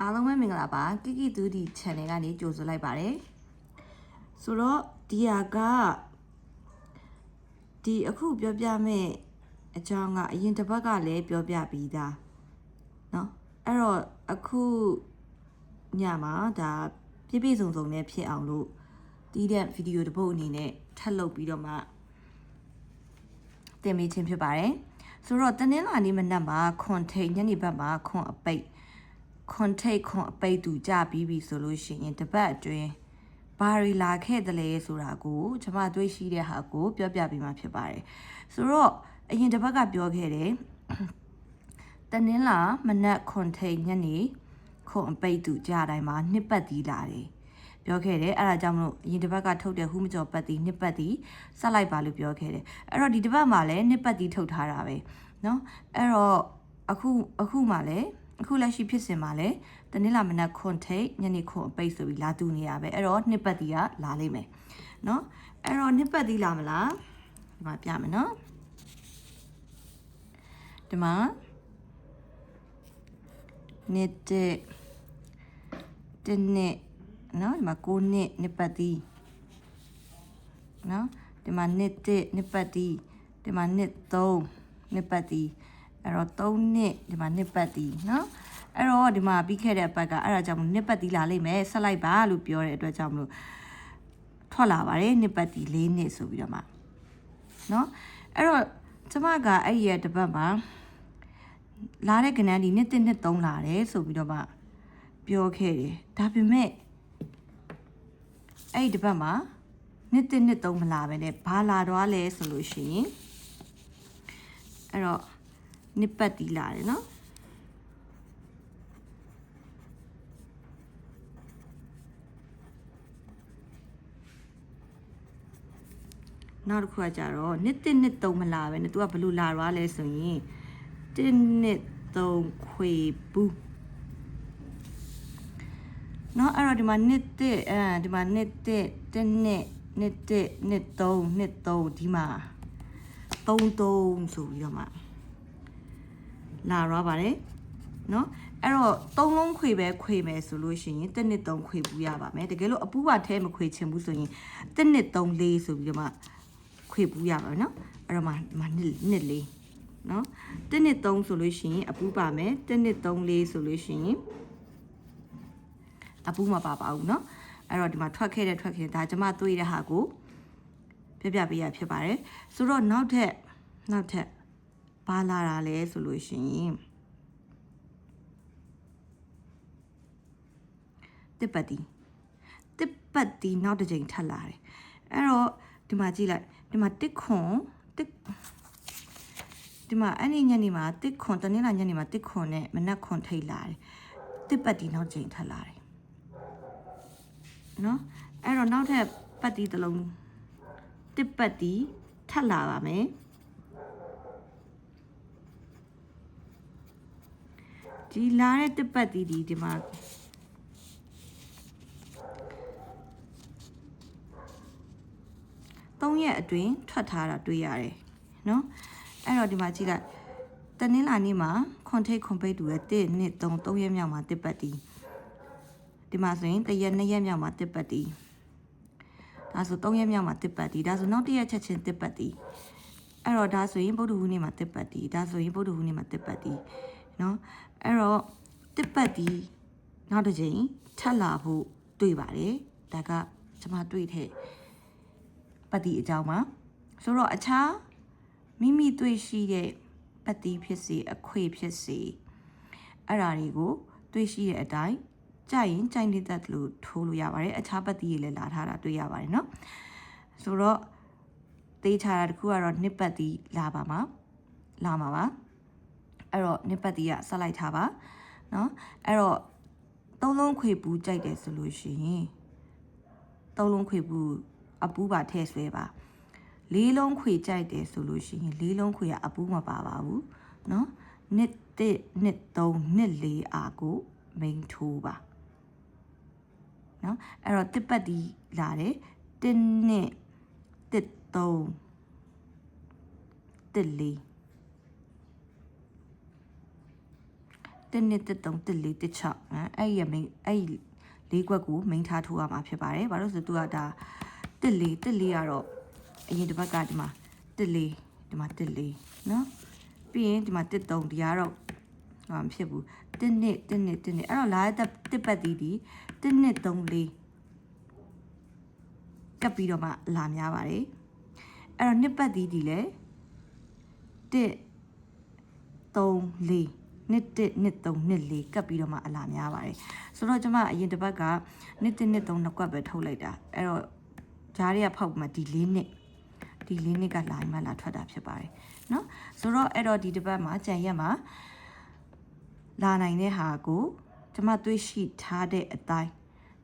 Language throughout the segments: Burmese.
အားလုံးပဲမင်္ဂလာပါကီကီတူဒီ channel ကနေကြိုဆိုလိုက်ပါတယ်ဆိုတော့ဒီဟာကဒီအခုပြောပြမယ့်အကြောင်းကအရင်တစ်ပတ်ကလည်းပြောပြပြီးသားเนาะအဲ့တော့အခုညမှာဒါပြည့်ပြည့်စုံစုံနဲ့ဖြစ်အောင်လို့တီးတဲ့ဗီဒီယိုတစ်ပုတ်အနေနဲ့ထပ်လုပ်ပြီးတော့မှတင်ပေးခြင်းဖြစ်ပါတယ်ဆိုတော့တနင်္လာနေ့မနက်မှာခွန်ထိတ်ညနေဘက်မှာခွန်အပိတ်ခွန်ထိတ်ခွန်အပိတ်သူကြပြီးပြီဆိုလို့ရှိရင်တပတ်အတွင်းဘာရီလာခဲ့တယ်လဲဆိုတာကိုကျွန်မတွေးရှိတဲ့ဟာကိုပြောပြပေးမှာဖြစ်ပါတယ်ဆိုတော့အရင်တစ်ပတ်ကပြောခဲ့တယ်တနင်္လာမနက်ခွန်ထိတ်ညနေခွန်အပိတ်သူကြတိုင်းမှာနှစ်ပတ်တီးလာတယ်ပြောခဲ့တယ်အဲ့ဒါကြောင့်မလို့အရင်တစ်ပတ်ကထုတ်တဲ့ဟူးမကျော်ပတ်တီနှစ်ပတ်တီဆက်လိုက်ပါလို့ပြောခဲ့တယ်အဲ့တော့ဒီတစ်ပတ်မှာလည်းနှစ်ပတ်တီထုတ်ထားတာပဲเนาะအဲ့တော့အခုမှလည်းအခုလက်ရှိဖြစ်စဉ်မှာလည်းတနင်္လာမနက်ခွန်ထိတ်ညနေခွန်အပိတ်ဆိုပြီးလာတူနေရပဲအဲ့တော့နှစ်ပတ်တီကလာလိမ့်မယ်เนาะအဲ့တော့နှစ်ပတ်တီလာမလားဒီမှာပြမယ်เนาะဒီမှာနှစ်တဲ့နှစ်နော်ဒီမှာ9နှစ်ပတ်တီးနော်ဒီမှာနှစ်ပတ်တီးဒီမှာနှစ်ပတ်တီးအဲ့တော့3နှစ်ဒီမှာနှစ်ပတ်တီးနော်အဲ့တော့ဒီမှာပြီးခဲ့တဲ့အပတ်ကအဲ့ဒါကြောင့်နှစ်ပတ်တီးလာလိမ့်မယ်ဆက်လိုက်ပါလို့ပြောတဲ့အတွက်ကြောင့်မလို့ထွက်လာပါတယ်နှစ်ပတ်တီး4နှစ်ဆိုပြီးတော့မှနော်အဲ့တော့ကျမကအဲ့ဒီရဲ့တစ်ပတ်မှာလာတဲ့ကဏ္ဍဒီနှစ်3လာတယ်ဆိုပြီးတော့မှပြောခဲ့တယ်ဒါပေမဲ့အဲ့ဒီတစ်ပတ်မှာနှစ်3မလာပဲနဲ့ဘာလာတော့လဲဆိုလို့ရှိရင်အဲ့တော့နှစ်ပတ်တီးလာတယ်နော်နောက်တစ်ခုကကြတော့နှစ်3မလာပဲနဲ့ तू ကဘလို့လာတော့လဲဆိုရင်နှစ်3ခွေဘူးနော်အဲ့တော့ဒီမှာနှစ်ဒီမှာနှစ်3ဒီမှာ33ဆိုပြီးတော့မှလာတော့ပါတယ်နော်အဲ့တော့3လုံးခွေပဲခွေမယ်ဆိုလို့ရှိရင်နှစ်3ခွေဘူးရပါမယ်တကယ်လို့အပူပါထဲမခွေချင်ဘူးဆိုရင်နှစ်3 4ဆိုပြီးတော့မှခွေဘူးရပါမယ်နော်အဲ့တော့မှနှစ်4နော်နှစ်3ဆိုလို့ရှိရင်အပူပါမယ်နှစ်3 4ဆိုလို့ရှိရင်အပူမပါပါဘူးเนาะအဲ့တော့ဒီမှာထွက်ခဲ့ဒါကျမတွေးတဲ့ဟာကိုပြပြပေးရဖြစ်ပါတယ်ဆိုတော့နောက်ထပ်ဘာလာတာလဲဆိုလို့ရှိရင်တစ်ပတ်တီနောက်တစ်ချိန်ထပ်လာတယ်အဲ့တော့ဒီမှာကြည့်လိုက်ဒီမှာဒီမှာအဲ့ဒီညနေမှာတနင်္လာညနေမှာနဲ့မနက်ခွန်ထိတ်လာတယ်တစ်ပတ်တီနောက်ချိန်ထပ်လာတယ်နော်အဲ့တော့နောက်ထပ်ပတ်တီတစ်လုံးတစ်ပတ်တီထပ်လာပါမယ်ဒီလာတဲ့တစ်ပတ်တီဒီမှာ3ရက်အတွင်းထွက်ထားတာတွေ့ရတယ်နော်အဲ့တော့ဒီမှာကြည့်လိုက်တနင်္လာနေ့မှာခွန်ထိတ်ခွန်ပိတ်တူရဲ့1 2 3ရက်မြောက်မှာတစ်ပတ်တီဒီမှာဆိုရင်1ရက်2ရက်မြောက်မှာတစ်ပတ်တီဒါဆို3ရက်မြောက်မှာတစ်ပတ်တီဒါဆိုနောက်1ရက်ချက်ချင်းတစ်ပတ်တီအဲ့တော့ဒါဆိုရင်ဗုဒ္ဓဟူးနေ့မှာတစ်ပတ်တီဒါဆိုရင်ဗုဒ္ဓဟူးနေ့မှာတစ်ပတ်တီနော်အဲ့တော့တစ်ပတ်တီနောက်တစ်ချိန်ထပ်လာဖို့တွေ့ပါတယ်ဒါကကျွန်မတွေ့တဲ့ပတ်တီအကြောင်းပါဆိုတော့အခြားမိမိတွေ့ရှိတဲ့ပတ်တီဖြစ်စေအခွေဖြစ်စေအဲ့ဓာတွေကိုတွေ့ရှိတဲ့အတိုင်းကြိုက်ရင်ကြိုက်နေတဲ့လို့ထိုးလို့ရပါတယ်အခြားပတ်တီတွေလည်းလာထားတာတွေ့ရပါတယ်เนาะဆိုတော့တေးချတာတခုကတော့နှစ်ပတ်တီလာမှာပါအဲ့တော့နှစ်ပတ်တီကဆက်လိုက်ထားပါเนาะအဲ့တော့3လုံးခွေပူးကြိုက်တယ်ဆိုလို့ရှိရင်3လုံးခွေပူးအပူပါထည့်ဆွဲပါ4လုံးခွေကြိုက်တယ်ဆိုလို့ရှိရင်4လုံးခွေကအပူမပါပါဘူးเนาะနှစ်3နှစ်4အာကိုမိန်ထိုးပါနော်အဲ့တော့တစ်ပတ်တီလာတယ်1နှစ်3 4 1နှစ်1 3 1 4 1 6အဲ့ရမိန်အဲ့လေးကွက်ကိုမိန်ထားထိုးရမှာဖြစ်ပါတယ်ဘာလို့ဆိုသူကဒါ1 4 1 4ကတော့အရင်တစ်ပတ်ကဒီမှာ1 4ဒီမှာ1 4နော်ပြီးရင်ဒီမှာ1 3ဒီကတော့မဖြစ်ဘူး1နှစ်1နှစ်1နှစ်အဲ့တော့လာတဲ့တစ်ပတ်တီးဒီ1နှစ်3 4ကပ်ပြီးတော့မှလာများပါတယ်အဲ့တော့နှစ်ပတ်တီးဒီလေ1 3 4နှစ်1နှစ်3နှစ်4ကပ်ပြီးတော့မှအလာများပါတယ်ဆိုတော့ကျွန်မအရင်တစ်ပတ်ကနှစ်1နှစ်3နှစ်ကွက်ပဲထုတ်လိုက်တာအဲ့တော့ဂျားတွေကဖောက်မှဒီ4နှစ်ကလာမှလာထွက်တာဖြစ်ပါတယ်เนาะဆိုတော့အဲ့တော့ဒီတစ်ပတ်မှာကြံရက်မှာလာနိုင်တဲ့ဟာကိုကျွန်မတွေးရှိထားတဲ့အတိုင်း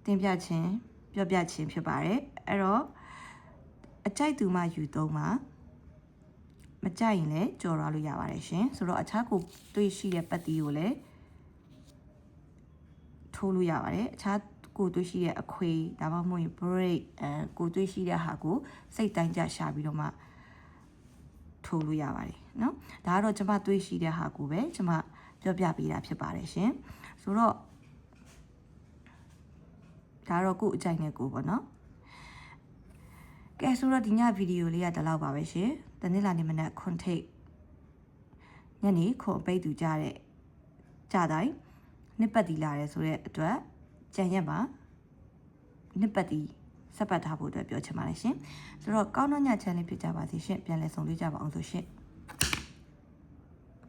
တင်ပြခြင်းပြောပြခြင်းဖြစ်ပါတယ်အဲ့တော့အကြိုက်သူမှယူသုံးပါမကြိုက်ရင်လည်းကြော်ရလို့ရပါတယ်ရှင်ဆိုတော့အခြားကိုတွေ့ရှိတဲ့ပတ်တီးကိုလည်းထိုးလို့ရပါတယ်အခြားကိုတွေ့ရှိတဲ့အခွေဒါမှမဟုတ် break ကိုတွေ့ရှိတဲ့ဟာကိုစိတ်တိုင်းကြရှာပြီးတော့မှထိုးလို့ရပါတယ်เนาะဒါကတော့ကျွန်မတွေ့ရှိတဲ့ဟာကိုပဲကျွန်မပြောပြပေးတာဖြစ်ပါတယ်ရှင်ဆိုတော့ဒါတော့ကို့အကြိုက်နဲ့ကိုပေါ့နော်ကဲဆိုတော့ဒီညဗီဒီယိုလေးကဒီလောက်ပါပဲရှင်တနေ့လာနေမနက်ခွန်ထိတ်ညနေခွန်ပိတ်သူကြတဲ့ကြတိုင်းနှစ်ပတ်တီလာတယ်ဆိုတဲ့အတွက်ကြံရက်ပါနှစ်ပတ်တီဆက်ပတ်ထားဖို့အတွက်ပြောချင်ပါတယ်ရှင်ဆိုတော့ကောင်းတော့ညချမ်းလေးဖြစ်ကြပါစေရှင်ပြန်လည်ဆုံတွေ့ကြပါအောင်ဆိုရှင်